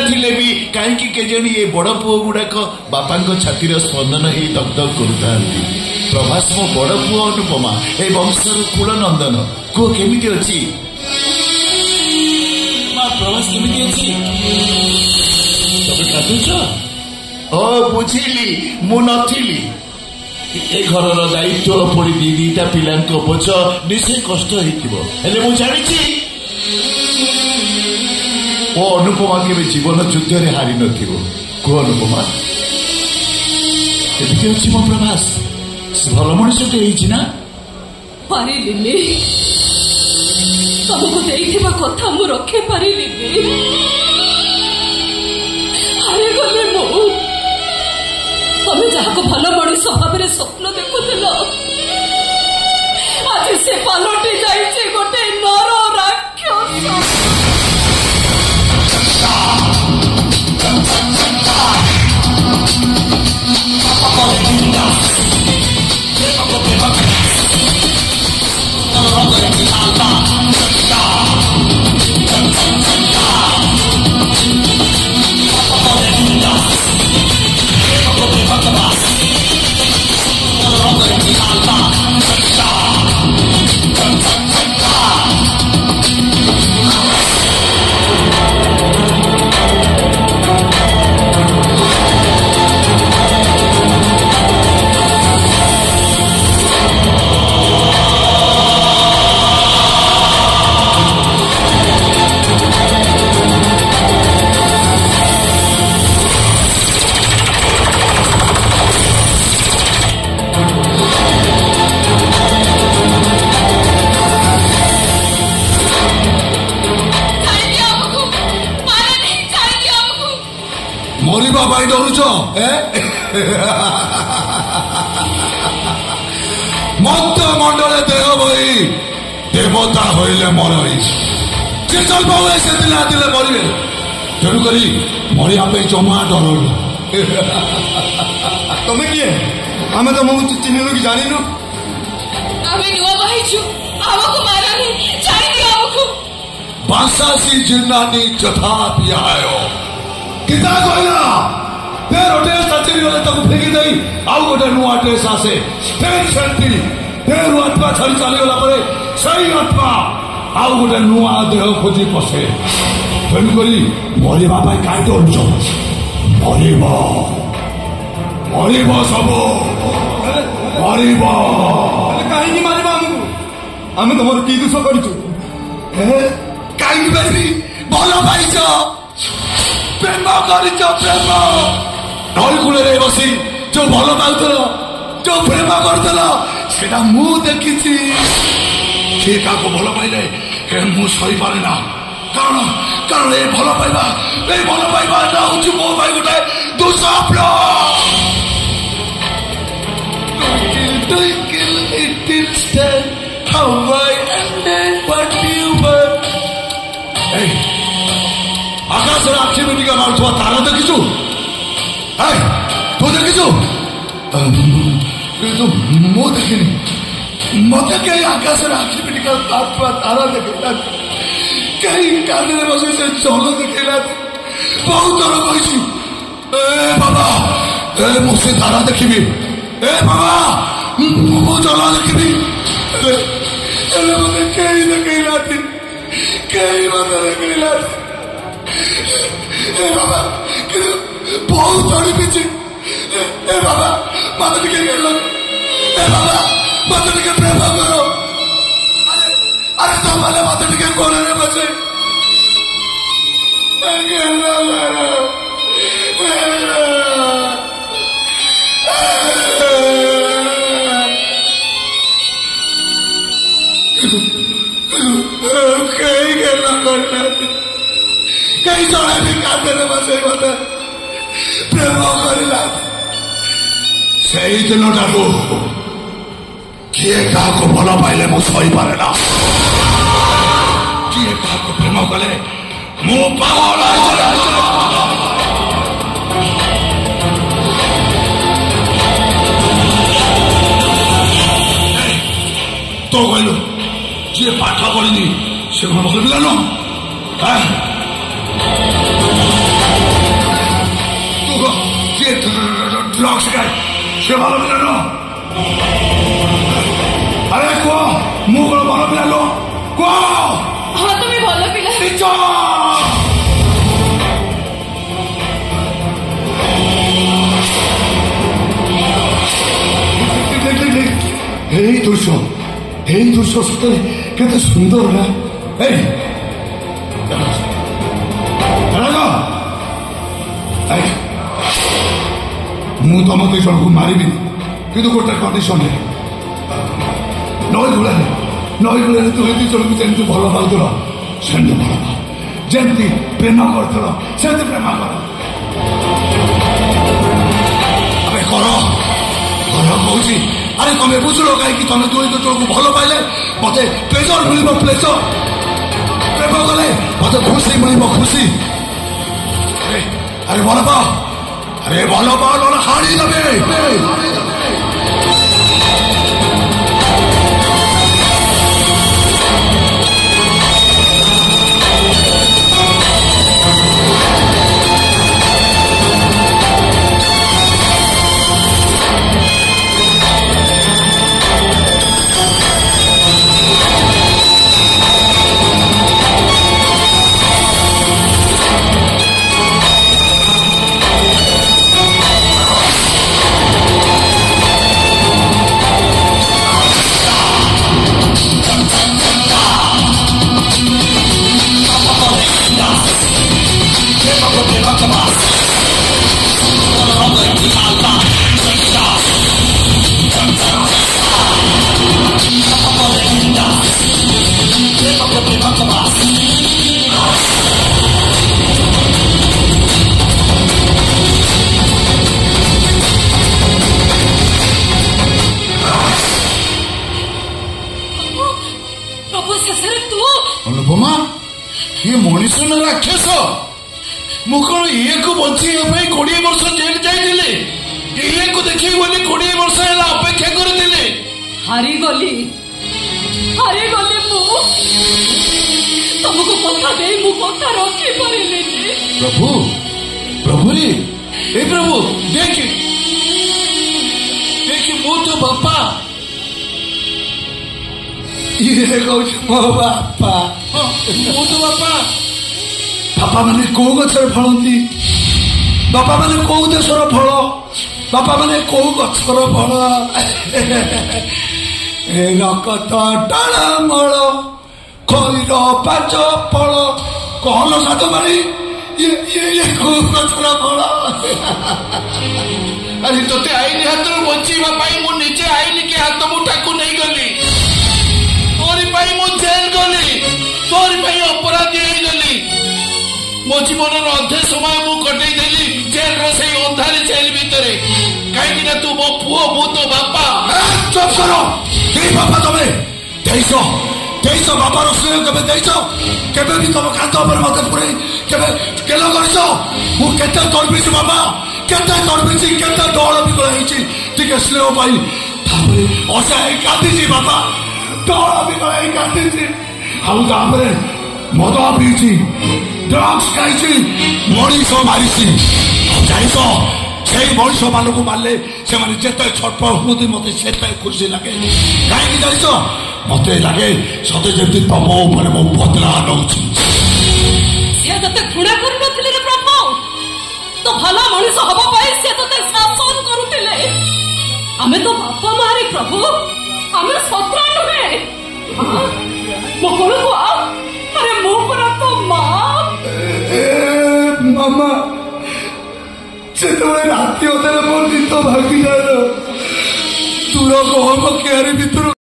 ଥିଲେ ବି କାହିଁକି କେଜାଣି ଏ ବଡ ପୁଅ ଗୁଡାକ ବାପାଙ୍କ ଛାତିର ସ୍ପନ୍ଦନ ହେଇ ଦଗ୍ ଦଗ୍ କରୁଥାନ୍ତି। ପ୍ରଭାସ ମୋ ବଡ ପୁଅ ଅନୁପମା, ଏ ବଂଶର କୁଳ ନନ୍ଦନ। କୁହ କେମିତି ଅଛି? ମା ପ୍ରଭାସ କେମିତି ଅଛି? ତମେ କାନ୍ଦୁଛ? ଓ ବୁଝିଲି, ମୁଁ ନଥିଲି। ଏ ଘରର ଦାୟିତ୍ୱ ପୁଣି ଦିଟା ପିଲାଙ୍କ ବୋଝ ନିଶ୍ଚୟ କଷ୍ଟ ହେଇଥିବ। ହେଲେ ମୁଁ ଜାଣିଛି ଓ ଅନୁପମା କେବେ ଜୀବନ ଯୁଦ୍ଧରେ ହାରି ନଥିବ। କୁହ ଅନୁପମା କେମିତି ଅଛି ମୋ ପ୍ରଭାସ? ଭଲ ମଣିଷଟେ ହେଇଛି ନା? ପାରିଲିନି, ତମକୁ ଦେଇଥିବା କଥା ମୁଁ ରଖି ପାରିଲିନି। ହାରିଗଲେ ମୁଁ। ତମେ ଯାହାକୁ ଭଲ ମଣିଷ ଭାବରେ ସ୍ୱପ୍ନ ଦେଖୁଥିଲ, ଆଜି ସେ ପାଲଟି ଯାଇଛି ଗୋଟେ ନର ରାକ୍ଷସ। ମରିବା ପାଇଁ ଡରୁଛ? ମତ ମଣ୍ଡଳେ ଦେହ ବହି ଦେବତା ହଇଲେ ମରଇ। ଯେ ଜନ୍ମ ହୁଏ ସେଦିନ ଆସିଲେ ମରିବେ। ତେଣୁକରି ମରିବା ପାଇଁ ଜମା ଡରୁନି। ତମେ କିଏ? ଆମେ ତମକୁ ଚିହ୍ନିନୁ କି ଜାଣିନୁ? ଆମେ ନୂଆ ବାହାଇଛୁ, ଆମକୁ ମାରନି, ଛାଡ଼ିଦିଅ ଆମକୁ। ବାଂଶାସୀ ଜିନ୍ନାନି ଯଥା ପିଆୟ କିତା କହିଲା? ଫେର ଡ୍ରେସ୍ ଚାଚିରି ଗଲେ ତାକୁ ଫେକି ଦେଇ ଆଉ ଗୋଟେ ନୂଆ ଡ୍ରେସ୍ ଆସେ। ଫେର ସେମିତି ଫେର ଆତ୍ମା ଛାଡ଼ି ଚାଲିଗଲା ପରେ ସେଇ ଆତ୍ମା ଆଉ ଗୋଟେ ନୂଆ ଦେହ ଖୋଜି ପଶେ। ତେଣୁକରି ମରିବା ପାଇଁ କାହିଁ ଡରୁଛ? ମରିବ, ମରିବ, ସବୁ ମରିବ। କାହିଁକି ମାରିବ ଆମକୁ? ଆମେ ତମର କି ଦୋଷ କରିଛୁ? କାହିଁକି ମାରିବି? ଭଲ ପାଇଛ, ପ୍ରେମ କରିଛ। ପ୍ରେମ ନଈ କୂଳରେ ବସି ଯୋଉ ଭଲ ପାଉଥିଲ, ଯୋଉ ପ୍ରେମ କରୁଥିଲ, ସେଟା ମୁଁ ଦେଖିଛି। କିଏ କାହାକୁ ଭଲ ପାଇଲେ ମୁଁ ସହିପାରେ ନା। କାରଣ ଏ ଭଲ ପାଇବା ଏଟା ହଉଛି ମୋ ପାଇଁ ଗୋଟେ ଦୁଃସ୍ୱପ୍ନ। ଆକାଶରେ ଆଖି ମିଟିକା ମାରୁଥିବା ତାରା ଦେଖିଛୁ? ତୁ ଦେଖିଛୁ? ମୁଁ ଦେଖିନି। ମତେ କେହି ଆକାଶରେ ଆଖି ମିଟିକା ମାରୁଥିବା ତାରା ଦେଖେଇଲାନ୍ତି, କେହି କାନରେ ବସି ସେ ଜଳ ଦେଖେଇଲାନ୍ତି। ବହୁତ ଥର କହିଛି, ଏ ବାବା ମୁଁ ସେ ତାରା ଦେଖିବି, ଏ ବାବା ମୁଁ ଜଳ ଦେଖିବି। ହେଲେ ମତେ କେହି ଦେଖେଇଲାନ୍ତି, କେହି ମତେ ଦେଖେଇଲାନ୍ତି। ଏ ବାବା କିନ୍ତୁ ବହୁତ ତଡ଼ିପିଛି। ଏ ବାବା ମତେ ଟିକେ ଗେଲ, ଏ ବାବା ମତେ ଟିକେ ପ୍ରେମ କର। ଆରେ ତମେ ମତେ ଟିକେ କୋଳରେ ବସେ ଗେଲ କେହି ଗେଲ କରିନାହାନ୍ତି, କେହି ଜଣେ ବି କାନ୍ଧରେ ବସେଇ ମତେ ପ୍ରେମ କରିଲା। ସେଇ ଦିନଟାକୁ କିଏ କାହାକୁ ଭଲ ପାଇଲେ ମୁଁ ସହିପାରେ ନା। କିଏ କାହାକୁ ପ୍ରେମ କଲେ ମୁଁ ପାଗଳ ତ କହିଲୁ ଯିଏ ପାଠ ପଢିନି ସେ କଣ ଭଲ ପିଲା ନୁହଁ? ड्रग्स खाए से भल पिला नुह अरे कह मु कौन भल पिला नुह कह हाँ तुम्हें भल पिला दृश्य सतरे केते सुंदर ना मु तुम दुई जन को मारि कि गोटे कंडीशन नई कूल तु दुई जन को जमी भल पाउल सेमती भल पाओ जमी प्रेम कर सेमती प्रेम कर कर कहूँ अरे तुम बुझल कहीं तुम दुई जन को भल पाइले मत प्लेजर मिल प्लेजर प्रेम कले मत खुशी मिल खुशी अरे भल पाओ अरे भल पाओ ना हाड़ी देवे अनुपमा ये मनीष ना राक्षस मु कौन ये को बचाई 20 वर्ष जेल जाइए ये को देखिए बोली 20 वर्ष है अपेक्षा करते हारी गली तुमको कथा दे मु कथा रखी पारे प्रभु प्रभु रे ए प्रभु देख मो तो बापा ये कौन मो बापा मो तो बापा बापा मैंने कौ गचर फलती बापा मैंने कौ देशर फल बापा मैंने कौ गचर फल रकत डालमल खैर पाच फल कहल सात मारी ये कौ गचर फल अरे तोते आईन हाथ बचेवा मु निजे आईन के हाथ मुठा को नहीं गली तोरी मु जेल गली तोरी अपराधी गली मो जीवन अधे समय मु कटे देली जेल रे अंधारी जेल भितर कहीं तू मो पुओ मु तो बापा चुप करो के बापा तमे देश बापा स्नेह केवे देश केवे भी तुम कांत मत पुरे केवे केल कर मुझे तड़पी बापा केते तड़पी केते दौड़ विकल टे स्नेह पाई असहाय कांदी बापा दौड़ विकल कांदी आउे मद पीची ड्रग्स खाई मनीष मारी जाइस से मनीष मान को मारे से जिते छटपट हुए मत से खुशी लगे कहीं जाइस मत लगे सते जमी तम उपरे मो बदला नौ घृणा कर प्रभु तो भला मनीष हवा से ते शासन करुले आमे तो बापा मारे प्रभु आमे शत्रु नुहे मो कौन अरे मो पर तो मामा से राति होते मोर गीत भागी जाए दूर कह क्यारे भितर